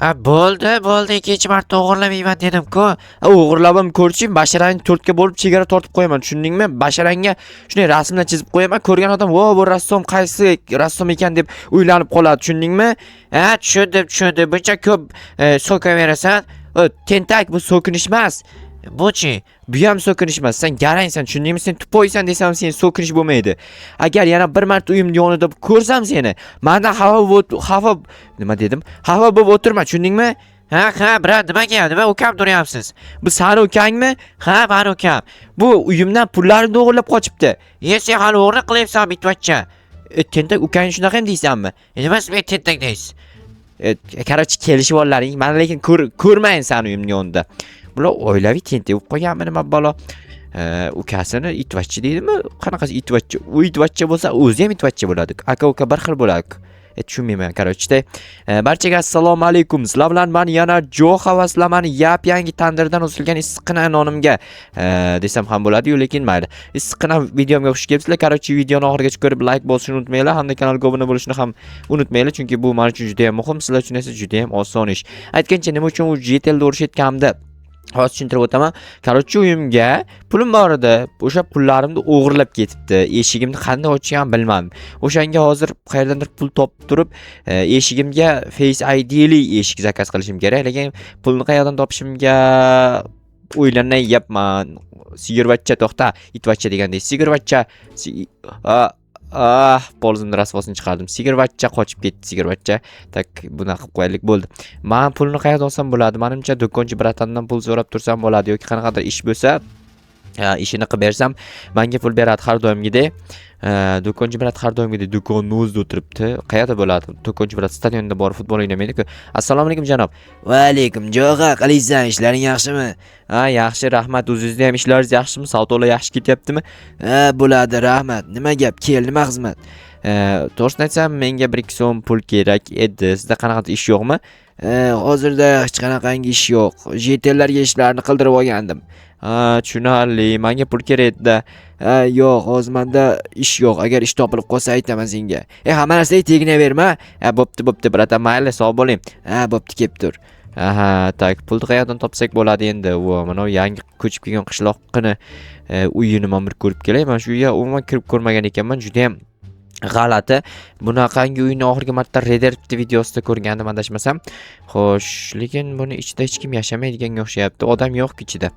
Bo'ldi, ikkinchi marta o'g'irlamayman dedim-ku. O'g'irlab ham ko'rchim, basharangni 4 ga bo'lib chegara tortib qo'yaman, tushundingmi? Basharangga shunday rasmlar chizib qo'yaman, ko'rgan odam, "Vo, bu rassom qaysi rassom ekan" deb o'ylanib qoladi, tushundingmi? Tushundim. Buncha ko'p so'kaverasan. Tentak, bu so'kinish emas. Bu-chi, bu ham so'kinish emas. Sen garangsan, tushundingmi? Sen tupoysan desam, sen so'kinish bo'lmaydi. Agar yana bir marta uyimni yonida ko'rsam seni, menda xafa nima dedim? Xafa bo'lib o'tirma, tushundingmi? Ha, brat, nima ukam turyapsiz? Bu sani ukangmi? Ha, meni ukam. Bu uyimdan pullarimni o'g'irlab qochibdi. Sen hali o'g'ri qilyapsan, bitvachcha. Tentak ukangni shunaqa ham deysanmi? Nima sen tentak deysiz? Qarorchi kelishib ollaring, men lekin ko'rmayin seni uyimning yonida. Bular oilaviy tentak bo'lib qolganmi nima balo? Ukasini itvachchi deydimi? Qanaqasi itvachchi? U itvachchi bo'lsa, o'zi ham itvachchi bo'ladi. Aka bir xil bo'ladi. Tushunmayman. Qarorchi, barchaga assalomu alaykum. Sizlar bilan men yana Jo'xa va sizlarni yangi tandirdan usilgan issiqqina nonimga desam ham bo'ladi-yu, lekin mayli. Issiqqina videomga xush kelibsizlar. Qarorchi, videoni oxirigacha ko'rib like bosishni unutmanglar, hamda kanalga obuna bo'lishni ham unutmanglar, chunki bu men uchun juda ham muhim, sizlar uchun esa juda ham oson ish. Aytgancha, nima uchun u JTLda urishayotganimda hozir tushuntirib o'taman. Qarorchi, uyimga pulim bor edi. O'sha pullarimni o'g'irlab ketibdi. Eshigimni qanday ochishni bilmadim. O'shanga hozir qayerdandir pul topib turib, eshigimga Face ID'li eshik zakaz qilishim kerak, lekin pulni qayerdan topishimga o'ylanayapman. Sigirvachcha, to'xta, itvachcha deganda, sigirvachcha. Polzimni rasvosini chiqardim. Sigirvachcha qochib ketdi, sigirvachcha. Tak, buni qilib qo'yaylik bo'ldi. Men pulni qayerdan olsam bo'ladi? Menimcha do'konchi bratandan pul so'rab tursam bo'ladi yoki qanaqadir ish bo'lsa, ishini qilib bersam, menga pul beradi har doimgidek. Do'konchi brat har doimgidek do'konni o'zida o'tiribdi. Qayerda bo'ladi? Do'konchi brat stadionda bor, futbol o'ynamaydi-ku. Assalomu alaykum janob. Va alaykum, Jo'xa, qilaysan, ishlaring yaxshimi? Yaxshi, rahmat. O'zingizda ham ishlaringiz yaxshimi? Savdolar yaxshi ketyaptimi? Bo'ladi, rahmat. Nima gap? Kel, nima xizmat? To'g'risini aytsam, menga 1-2 so'm pul kerak edi. Sizda qanaqadir ish yo'qmi? Hozirda hech qanaqangi ish yo'q. JTLlarga ishlarni qildirib olgandim. Tushunarli. Menga pul kerak edi. Yo'q, hozir menda ish yo'q. Agar ish topilib qolsa aytaman senga. Hamma narsaga teginaverma. Bo'pti, bratan, mayli, sog' bo'ling. Bo'pti, kelib tur. Tak, pulni qayerdan topsak bo'ladi endi? Mana yangi ko'chib kelgan qishloqni uyini men bir ko'rib kelay. Men shu uyga umuman kirib ko'rmagan ekanman. Juda ham g'alati. Bunaqangi uyni oxirgi marta Redert videosida ko'rgandim, adashmasam. Xo'sh, lekin buni ichida hech kim yashamaydiganga o'xshayapti. Odam yo'q ichida.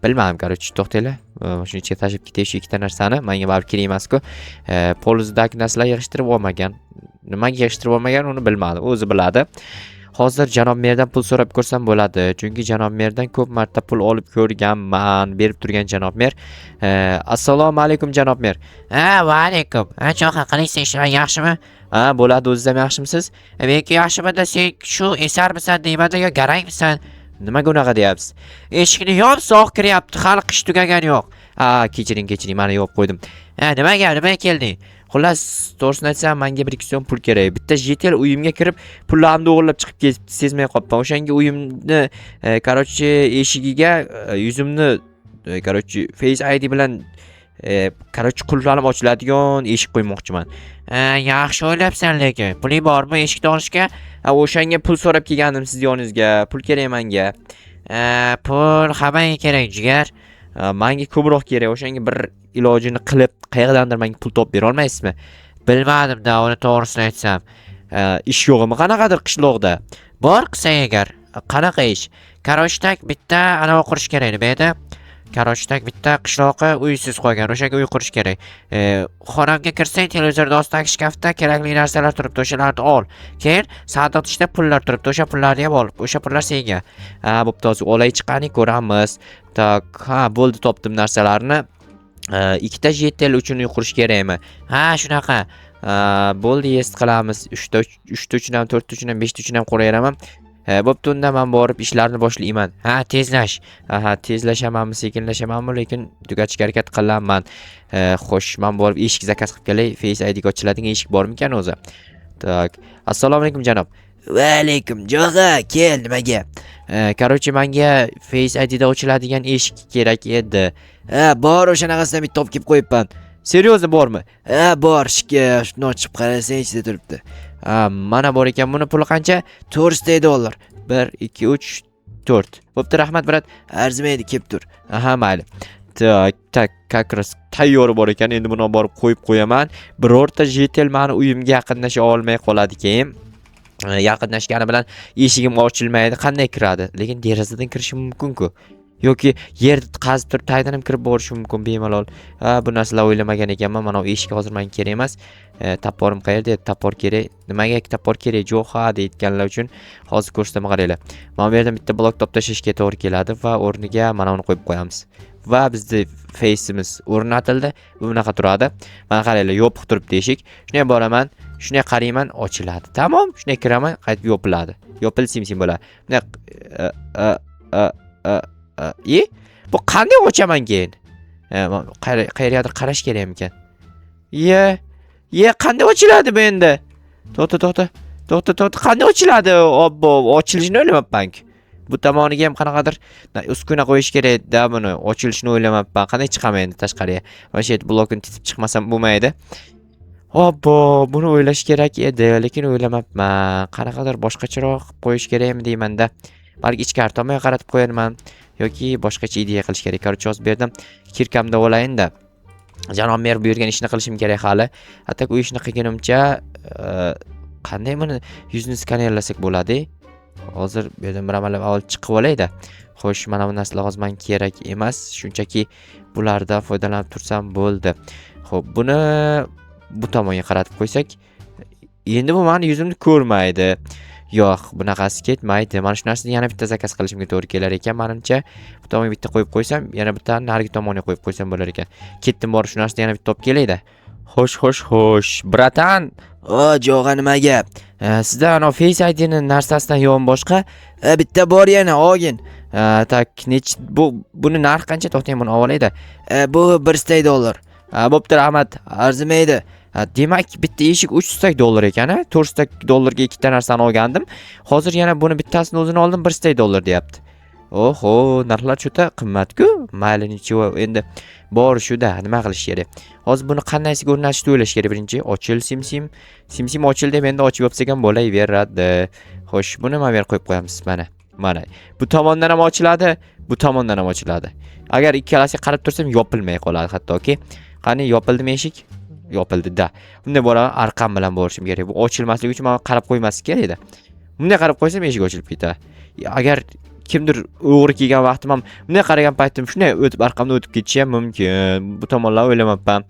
Bilmadim, qarorchi, to'xtanglar. Shuni ichiga tashib ketay, shu ikkita narsani. Menga baribir kerak emas-ku. Polizdagi narsalar yig'ishtirib olmagan. Nimaga yig'ishtirib olmagan, uni bilmadim. O'zi biladi. Hozir janob merdan pul so'rab ko'rsam bo'ladi, chunki janob merdan ko'p marta pul olib ko'rganman, berib turgan janob mer. Assalomu alaykum janob mer. Va alaykum. Jo'xa, qilaysan, ishlaring yaxshimi? Bo'ladi, o'zingiz ham yaxshimisiz? Menki yaxshimda, sen shu esarmisan deymanda yo garangmisan? Nimaga unaqa deyapsiz? Eshikni yop, sovuq kiryapti, hali qish tugagani yo'q. Kechiring, mana yopib qo'ydim. Nima kelding? Xullas, to'g'risini aytsam, menga 1-2 so'm pul kerak. Bitta JTL uyimga kirib, pullarimni o'g'irlab chiqib ketibdi, sezmay qolibman. O'shanga uyimni, qarorchi, eshigiga yuzimni, qarorchi, Face ID bilan qarorchi qulflanib ochiladigan eshik qo'ymoqchiman. Yaxshi o'ylabsan, lekin puling bormi eshikni olishga? O'shanga pul so'rab kelgandim siz yoningizga. Pul kerak menga. Pul hammaga kerak, jigar. Menga ko'proq kerak. O'shanga bir ilojini qilib, qayerdandir menga pul topib bera olmaysizmi? Bilmadim-da, uni to'g'risini aytsam. Ish yo'qmi qanaqadir qishloqda? Bor qilsang agar. Qanaqa ish? Karoshtak bitta ana qurish kerak edi. Karoshtak bitta qishloqqa uysiz qolgan. O'shaga uy qurish kerak. Xonamga kirsang, televizorda ostidagi shkafda kerakli narsalar turibdi, o'shalarni ol. Keyin sandiqda pullar turibdi, o'sha pullarni ham ol. O'sha pullar senga. Bo'pti, hozir olay chiqani ko'ramiz. Tak, bo'ldi, topdim narsalarni. Ikkita JTL uchun uy qurish kerakmi? Shunaqa. Bo'ldi, est qilamiz. 3ta uchun ham, 4ta uchun ham, 5ta uchun ham qo'yaraman. Bo'pti, unda men borib ishlarni boshlayman. Tezlash. Tezlashamanmi, sekinlashamanmi, lekin tugatishga harakat qilaman. Xo'sh, men borib eshik zakaz qilib kelay. Face ID ga ochiladigan eshik bormi ekan o'zi? Tak. Assalomu alaykum janob. Va alaykum, Jo'xa, kel, nimaga? Qarorchi, menga Face ID da ochiladigan eshik kerak edi. Bor, o'shanaqasidan bitta topib kelib qo'yibman. Seryozni bormi? Bor, shuni ochib qarasang ichida turibdi. Mana bor ekan, buni puli qancha? $400. 1 2 3 4. Bo'pti, rahmat brat. Arzimaydi, kelib tur. Aha, mayli. Tak, kakras tayyor bor ekan. Endi buni borib qo'yib qo'yaman. Birorta jetel meni uyimga yaqinlasha olmay qoladi keyin. Yaqinlashgani bilan eshigim ochilmaydi. Qanday kiradi? Lekin derazadan kirishi mumkin-ku. Yoki yerni qazib turib taydan ham kirib borishi mumkin bemalol. Bu narsalar o'ylamagan ekanman. Mana bu eshik hozir menga kerak emas. Taporim qayerda? Tapor kerak. Nimaga tapor kerak? Jo'xa deyotganlar uchun hozir ko'rsataman, qaranglar. Mana bu yerdan bitta blok toptashishga to'g'ri keladi va o'rniga mana uni qo'yib qo'yamiz. Va bizning faceimiz o'rnatildi. Bu bunaqa turadi. Mana qaranglar, yopiq turibdi eshik. Shunday boraman, shunday qarayman, ochiladi. Tamom, shunday kiraman, qaytib yopiladi. Yopilsim bo'ladi. Bunday bu qanday ochaman keyin? Qayergadir qarash kerak ekan. Qanday ochiladi bu endi? To'xta, qanday ochiladi? Obbo, ochilishini o'ylamabman-ku. Bu tomoniga ham qanaqadir uskuna qo'yish kerak-da buni. Ochilishini o'ylamabman. Qanday chiqaman endi tashqariga? Mana shu yerda blokni titib chiqmasam bo'lmaydi. Obbo, buni o'ylash kerak edi, lekin o'ylamabman. Qanaqadir boshqacharoq qo'yish kerakmi deyman-da. Balki ichki tomoniga qaratib qo'yarman yoki boshqacha ideya qilish kerak. Korchi hozir berdim. Kirkamda o'layin-da. Janob mer buyurgan ishni qilishim kerak hali. Hatto u ishni qilganimcha qanday buni yuzni skanerlasak bo'ladi? Hozir bu yerdan bir amalab avval chiqib olayda. Xo'sh, mana bu narsalar hozir menga kerak emas. Shunchaki bulardan foydalanib tursam bo'ldi. Xo'p, buni bu tomonga qaratib qo'ysak, endi bu meni yuzimni ko'rmaydi. Yo'q, bunaqasi ketmaydi. Mana shu narsani yana bitta zakaz qilishimga to'g'ri kelar ekan. Menimcha, bu tomonga bitta qo'yib qo'ysam, yana bitta narigi tomonga qo'yib qo'ysam bo'lar ekan. Ketdim borib shu narsani yana bitta olib kelayda. Xo'sh, bratan. Jo'g'a nima gap? Sizda ana Face ID'ni narsasidan yon boshqa bitta bor yana olgin. Tak, buni narxi qancha? To'xtang, buni olayda. Bu $100. Bo'pti, rahmat. Arzimaydi. Demak, bitta eshik $300 ekan, $400 ikkita narsani olgandim. Hozir yana buni bittasini o'zini oldim, $100 deyapti. Oho, narxlar juda qimmat-ku. Mayli, nechiva endi bor shu-da, nima qilish kerak? Hozir buni qandaysiga o'rnatishni o'ylash kerak birinchi. Ochil simsim ochil deb endi ochib yopsak ham bo'laveradi. Xo'sh, buni mana bu yerga qo'yib qo'yamiz mana. Bu tomondan ham ochiladi, bu tomondan ham ochiladi. Agar ikkalasiga qarab tursam yopilmay qoladi hattoki. Qani yopildimi eshik? Yopildi-da. Bunday bo'la arqam bilan borishim kerak. Bu ochilmasligi uchun men qarab qo'ymaslik kerak-da. Bunday qarab qo'ysam eshik ochilib ketadi. Agar kimdir o'g'ri kelgan vaqtim ham bunday qaragan paytim shunday o'tib arqamdan o'tib ketishi ham mumkin. Bu tomonlarni o'ylamabman.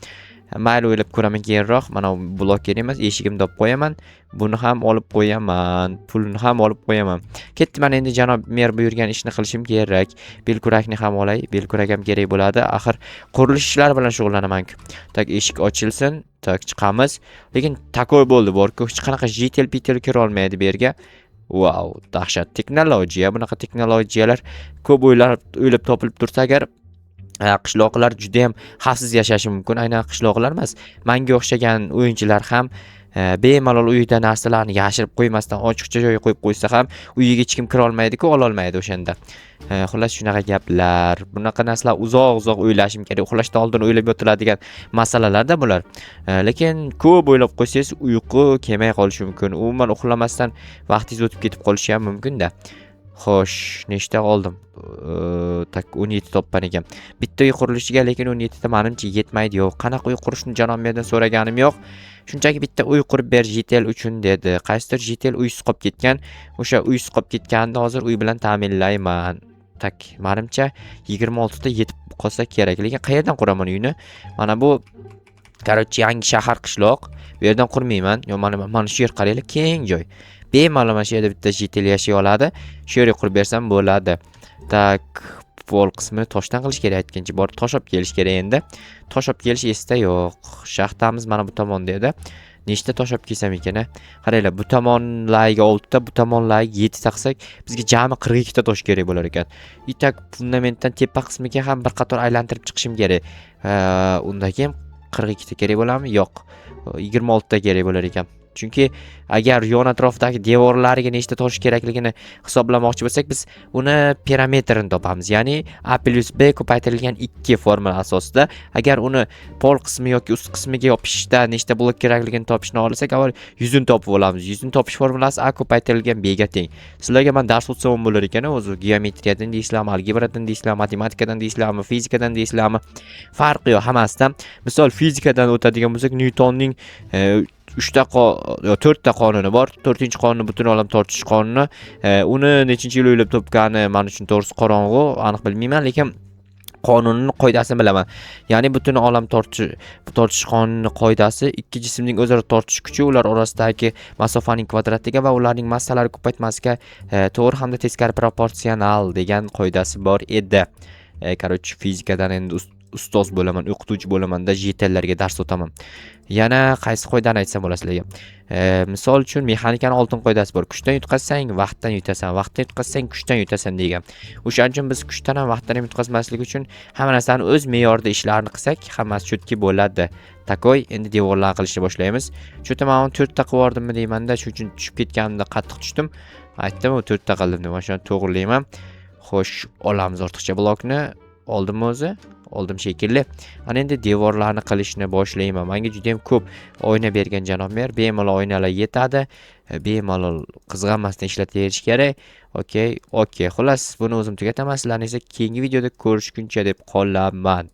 Mayli, o'ylab ko'raman keyinroq. Mana bu blok kerak emas, eshigimni olib qo'yaman. Buni ham olib qo'yaman. Pulni ham olib qo'yaman. Ketdim, men endi janob mer buyurgan ishni qilishim kerak. Belkurakni ham olay. Belkurak ham kerak bo'ladi. Axir qurilish ishlari bilan shug'ullanaman-ku. Tak, eshik ochilsin. Tak, chiqamiz. Lekin takoy bo'ldi, bor-ku, hech qanaqa jetel kira olmaydi bu yerga. Wow, dahshat texnologiya. Bunaqa texnologiyalar ko'p o'ylab topilib tursa agar qishloqlar juda ham xavfsiz yashashi mumkin. Aynan qishloqlar emas, menga o'xshagan o'yinchilar ham bemalol uyida narsalarni yashirib qo'ymasdan ochiqcha joyga qo'yib qo'ysa ham uyiga hech kim kira olmaydi-ku, ola olmaydi o'shanda. Xullas shunaqa gaplar. Bunaqa narsalar uzoq o'ylashim kerak. Uxlashdan oldin o'ylab yotiladigan masalalarda bular. Lekin ko'p o'ylab qo'ysangiz uyqu kelmay qolishi mumkin. Umuman uxlamasdan vaqtingiz o'tib ketib qolishi ham mumkin-da. Xo'sh, nechta oldim? Tak, 17 topgan ekan. Bitta uy qurilishiga, lekin 17 ta menimcha yetmaydi. Yo'q, qanaqa uy qurishni janob merdan so'raganim yo'q. Shunchaki bitta uy qurib ber jetel uchun dedi. Qaysidir jetel uysiz qolib ketgan. O'sha uysiz qolib ketganida hozir uy bilan ta'minlayman. Tak, menimcha 26 ta yetib qolsa kerak. Lekin qayerdan quraman uyni? Mana bu korotchi yangi shahar qishloq. Bu yerdan qurmayman. Yo, mana shu yer qaranglar, keng joy. Bemalol mana shu yerda bitta jetel yashay oladi. Shu yerga qurib bersam bo'ladi. Tak, pol qismini toshdan qilish kerak aytgancha, bor tosh olib kelish kerak endi. Tosh olib kelish esda yo'q. Shaxtamiz mana bu tomonda edi. Nechta tosh olib kelsam ekan? Qaranglar, bu tomonlarga 6 ta, bu tomonlarga 7 ta qilsak, bizga jami 42 ta tosh kerak bo'lar ekan. Tak, fundamentdan tepa qismiga ham bir qator aylantirib chiqishim kerak. Undan keyin 42 ta kerak bo'ladimi? Yo'q. 26 ta kerak bo'lar ekan. Chunki agar yon atrofidagi devorlariga nechta tosh kerakligini hisoblamoqchi bo'lsak, biz uni parametrini topamiz. Ya'ni a plus b ko'paytirilgan 2 formula asosida agar uni pol qismi yoki ust qismiga yopishda nechta blok kerakligini topishni xohlasak, avval 100 ni topib olamiz. 100 ni topish formulasi a ko'paytirilgan b ga teng. Sizlarga men dars o'tsam bo'lar ekan, o'zi geometriyadan deysizlarmi, algebradan deysizlarmi, matematikadan deysizlarmi, fizikadan deysizlarmi, farqi yo'q hammasidan. Misol fizikadan o'tadigan bo'lsak, Nyutonning 4ta qonuni bor. 4-qonuni butun olam tortish qonuni. Uni nechinchi yil o'ylab topgani men uchun to'g'risi qorong'u, aniq bilmayman, lekin qonunning qoidasini bilaman. Ya'ni butun olam tortish qonuni qoidasi ikki jismning o'zaro tortish kuchi ular orasidagi masofaning kvadratiga va ularning massalari ko'paytmasiga to'g'ri hamda teskari proporsional degan qoidasi bor edi. Короче, fizikadan endi ustoz bo'laman, o'qituvchi bo'laman-da, JTlarga dars o'taman. Yana qaysi qoidani aytsam bo'ladi sizlarga? Misol uchun mexanikani oltin qoidasi bor. Kuchdan yutqazsang, vaqtdan yutasan, vaqtdan yutqazsang, kuchdan yutasan degan. O'shaning uchun biz kuchdan ham vaqtdan ham yutqazmaslik uchun hamma narsani o'z me'yorida ishlarini qilsak, hammasi chutki bo'ladi. Takoy, endi devorlarni qilishni boshlaymiz. Chunki men 4 ta qilib yordimmi deyman-da, shuning uchun tushib ketganimda qattiq tushdim. Aytdim, 4 ta qildim deb, shuni to'g'rilayman. Xo'sh, olamiz ortiqcha blokni. Oldimmi o'zi? Oldim shekilli. Ana endi devorlarni qilishni boshlayman. Menga juda ham ko'p oyna bergan janob mer. Bemalol oynalar yetadi. Bemalol qizg'anmasdan ishlataverish kerak. Okey. Xullas, buni o'zim tugataman. Sizlarni esa keyingi videoda ko'rishguncha deb qolaman.